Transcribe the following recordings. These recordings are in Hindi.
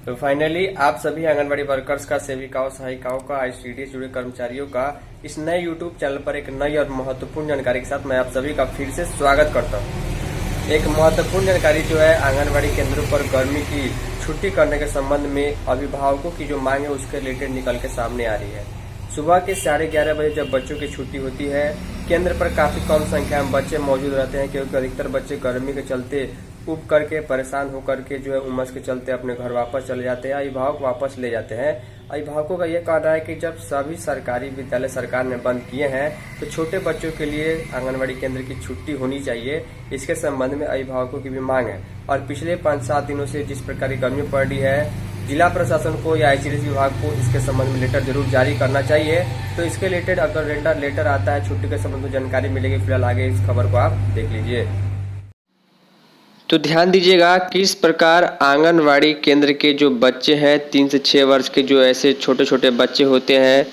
तो फाइनली आप सभी आंगनबाड़ी वर्कर्स का, सेविकाओं, सहायिकाओं का, आईसीडीएस से जुड़े कर्मचारियों का इस नए यूट्यूब चैनल पर एक नई और महत्वपूर्ण जानकारी के साथ मैं आप सभी का फिर से स्वागत करता हूं। एक महत्वपूर्ण जानकारी जो है आंगनबाड़ी केंद्रों पर गर्मी की छुट्टी करने के संबंध में अभिभावकों की जो मांग है उसके रिलेटेड निकल के सामने आ रही है। सुबह के 11:30 बजे जब बच्चों की छुट्टी होती है, केंद्र पर काफी कम संख्या में बच्चे मौजूद रहते हैं क्योंकि अधिकतर बच्चे गर्मी के चलते उब करके परेशान होकर के जो है उमस के चलते अपने घर वापस चले जाते हैं, अभिभावक वापस ले जाते हैं। अभिभावकों का यह कहना है कि जब सभी सरकारी विद्यालय सरकार ने बंद किए हैं तो छोटे बच्चों के लिए आंगनबाड़ी केंद्र की छुट्टी होनी चाहिए। इसके संबंध में अभिभावकों की भी मांग है और पिछले 5-7 दिनों से जिस प्रकार की गर्मी पड़ रही है, जिला प्रशासन को या आईसीडीएस विभाग को इसके संबंध में लेटर जरूर जारी करना चाहिए। तो इसके रिलेटेड अगर लेटर आता है छुट्टी के संबंध में जानकारी मिलेगी। फिलहाल आगे इस खबर को आप देख लीजिए। तो ध्यान दीजिएगा किस प्रकार आंगनवाड़ी केंद्र के जो बच्चे हैं 3 से 6 वर्ष के, जो ऐसे छोटे छोटे बच्चे होते हैं,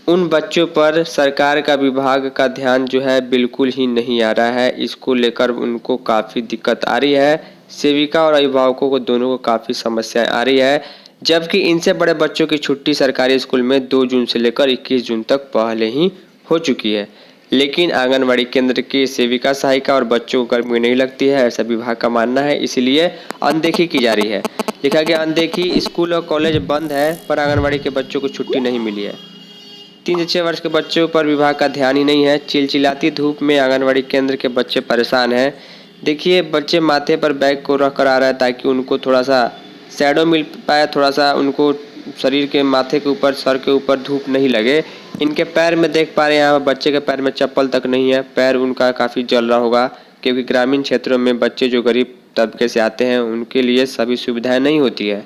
उन बच्चों पर सरकार का विभाग का ध्यान जो है बिल्कुल ही नहीं आ रहा है। इसको लेकर उनको काफ़ी दिक्कत आ रही है। सेविका और अभिभावकों को दोनों को काफ़ी समस्याएं आ रही है, जबकि इनसे बड़े बच्चों की छुट्टी सरकारी स्कूल में 2 जून से लेकर 21 जून तक पहले ही हो चुकी है। लेकिन आंगनबाड़ी केंद्र की सेविका, सहायिका और बच्चों को गर्मी नहीं लगती है, ऐसा विभाग का मानना है। इसलिए अनदेखी की जा रही है। लिखा गया अनदेखी, स्कूल और कॉलेज बंद है पर आंगनबाड़ी के बच्चों को छुट्टी नहीं मिली है। 3 से 6 वर्ष के बच्चों पर विभाग का ध्यान ही नहीं है। चिलचिलाती धूप में आंगनबाड़ी केंद्र के बच्चे परेशान हैं। देखिए, बच्चे माथे पर बैग को रख कर आ रहा है ताकि उनको थोड़ा सा शैडो मिल पाए, थोड़ा सा उनको शरीर के माथे के ऊपर, सर के ऊपर धूप नहीं लगे। इनके पैर में देख पा रहे हैं, यहाँ बच्चे के पैर में चप्पल तक नहीं है। पैर उनका काफ़ी जल रहा होगा क्योंकि ग्रामीण क्षेत्रों में बच्चे जो गरीब तबके से आते हैं उनके लिए सभी सुविधाएं नहीं होती है।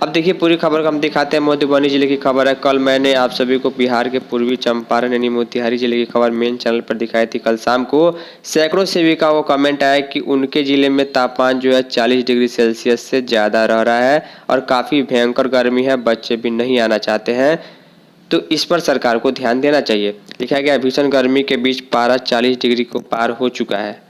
अब देखिए, पूरी खबर को हम दिखाते हैं। मधुबनी जिले की खबर है। कल मैंने आप सभी को बिहार के पूर्वी चंपारण यानी मोतिहारी जिले की खबर मेन चैनल पर दिखाई थी। कल शाम को सैकड़ों सेविकाओं को कमेंट आया कि उनके जिले में तापमान जो है 40 डिग्री सेल्सियस से ज़्यादा रह रहा है और काफ़ी भयंकर गर्मी है, बच्चे भी नहीं आना चाहते हैं। तो इस पर सरकार को ध्यान देना चाहिए। लिखा गया भीषण गर्मी के बीच पारा 40 डिग्री को पार हो चुका है।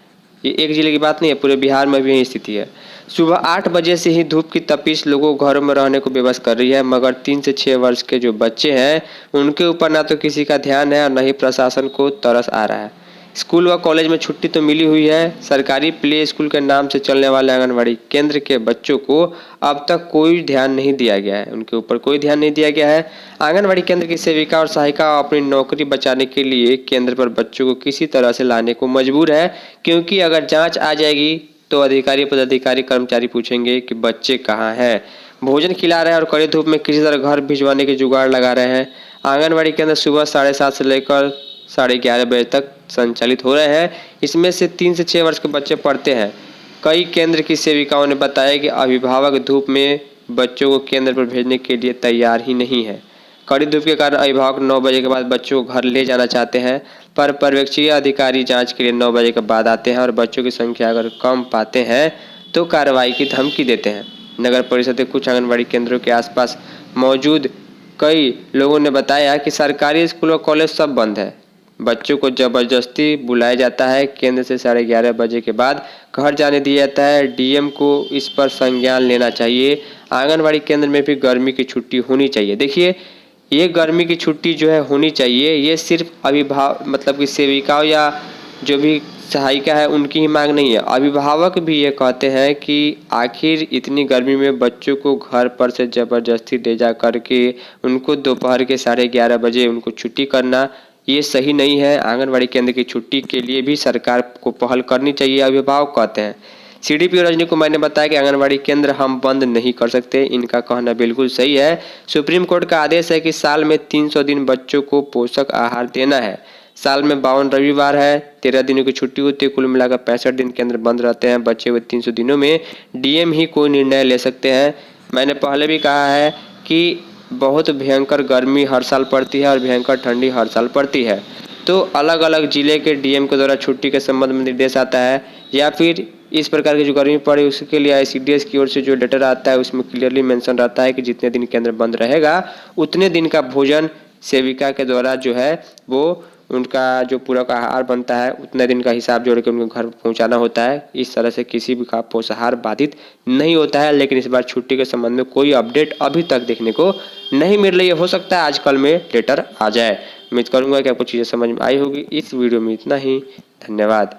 ये एक जिले की बात नहीं है, पूरे बिहार में भी यही स्थिति है। सुबह 8 बजे से ही धूप की तपिश लोगों को घरों में रहने को विवश कर रही है, मगर 3 से 6 वर्ष के जो बच्चे हैं उनके ऊपर ना तो किसी का ध्यान है और न ही प्रशासन को तरस आ रहा है। स्कूल व कॉलेज में छुट्टी तो मिली हुई है। सरकारी प्ले स्कूल के नाम से चलने वाले आंगनबाड़ी केंद्र के बच्चों को अब तक कोई ध्यान नहीं दिया गया है, उनके ऊपर कोई ध्यान नहीं दिया गया है। आंगनबाड़ी केंद्र की सेविका और सहायिका अपनी नौकरी बचाने के लिए केंद्र पर बच्चों को किसी तरह से लाने को मजबूर है, क्योंकि अगर जांच आ जाएगी तो अधिकारी, पदाधिकारी, कर्मचारी पूछेंगे कि बच्चे कहाँ हैं। भोजन खिला रहे हैं और कड़ी धूप में किसी तरह घर भिजवाने के जुगाड़ लगा रहे हैं। आंगनबाड़ी केंद्र सुबह 7:30 से लेकर 11:30 बजे तक संचालित हो रहे हैं। इसमें से 3 से 6 वर्ष के बच्चे पढ़ते हैं। कई केंद्र की सेविकाओं ने बताया कि अभिभावक धूप में बच्चों को केंद्र पर भेजने के लिए तैयार ही नहीं है। कड़ी धूप के कारण अभिभावक 9 बजे के बाद बच्चों को घर ले जाना चाहते हैं, पर पर्यवेक्षीय अधिकारी जांच के लिए 9 बजे के बाद आते हैं और बच्चों की संख्या अगर कम पाते हैं तो कार्रवाई की धमकी देते हैं। नगर परिषद के कुछ आंगनबाड़ी केंद्रों के आसपास मौजूद कई लोगों ने बताया कि सरकारी स्कूल और कॉलेज सब बंद है। बच्चों को जबरदस्ती बुलाया जाता है। केंद्र से 11:30 बजे के बाद घर जाने दिया जाता है। डीएम को इस पर संज्ञान लेना चाहिए। आंगनबाड़ी केंद्र में भी गर्मी की छुट्टी होनी चाहिए। देखिए, ये गर्मी की छुट्टी जो है होनी चाहिए, ये सिर्फ मतलब कि सेविकाओं या जो भी सहायिका है उनकी ही मांग नहीं है। अभिभावक भी ये कहते हैं कि आखिर इतनी गर्मी में बच्चों को घर पर से जबरदस्ती ले जा करके उनको दोपहर के 11:30 बजे उनको छुट्टी करना ये सही नहीं है। आंगनबाड़ी केंद्र की छुट्टी के लिए भी सरकार को पहल करनी चाहिए, अभिभावक कहते हैं। सीडीपीओ रजनी कुमार ने बताया कि आंगनबाड़ी केंद्र हम बंद नहीं कर सकते। इनका कहना बिल्कुल सही है। सुप्रीम कोर्ट का आदेश है कि साल में 300 दिन बच्चों को पोषक आहार देना है। साल में 52 रविवार है, 13 दिनों की छुट्टी होती है। कुल मिलाकर 65 दिन केंद्र बंद रहते हैं। बचे हुए 300 दिनों में डीएम ही कोई निर्णय ले सकते हैं। मैंने पहले भी कहा है कि बहुत भयंकर गर्मी हर साल पड़ती है और भयंकर ठंडी हर साल पड़ती है। तो अलग अलग जिले के डीएम के द्वारा छुट्टी के संबंध में निर्देश आता है, या फिर इस प्रकार की जो गर्मी पड़ी उसके लिए आईसीडीएस की ओर से जो लेटर आता है उसमें क्लियरली मेंशन रहता है कि जितने दिन केंद्र बंद रहेगा उतने दिन का भोजन सेविका के द्वारा जो है वो उनका जो पूरा का आहार बनता है उतने दिन का हिसाब जोड़ के उनको घर पहुंचाना होता है। इस तरह से किसी भी का पोषाहार बाधित नहीं होता है। लेकिन इस बार छुट्टी के संबंध में कोई अपडेट अभी तक देखने को नहीं मिल रही है। हो सकता है आज कल में लेटर आ जाए। उम्मीद करूंगा कि आपको चीज़ें समझ में आई होगी। इस वीडियो में इतना ही। धन्यवाद।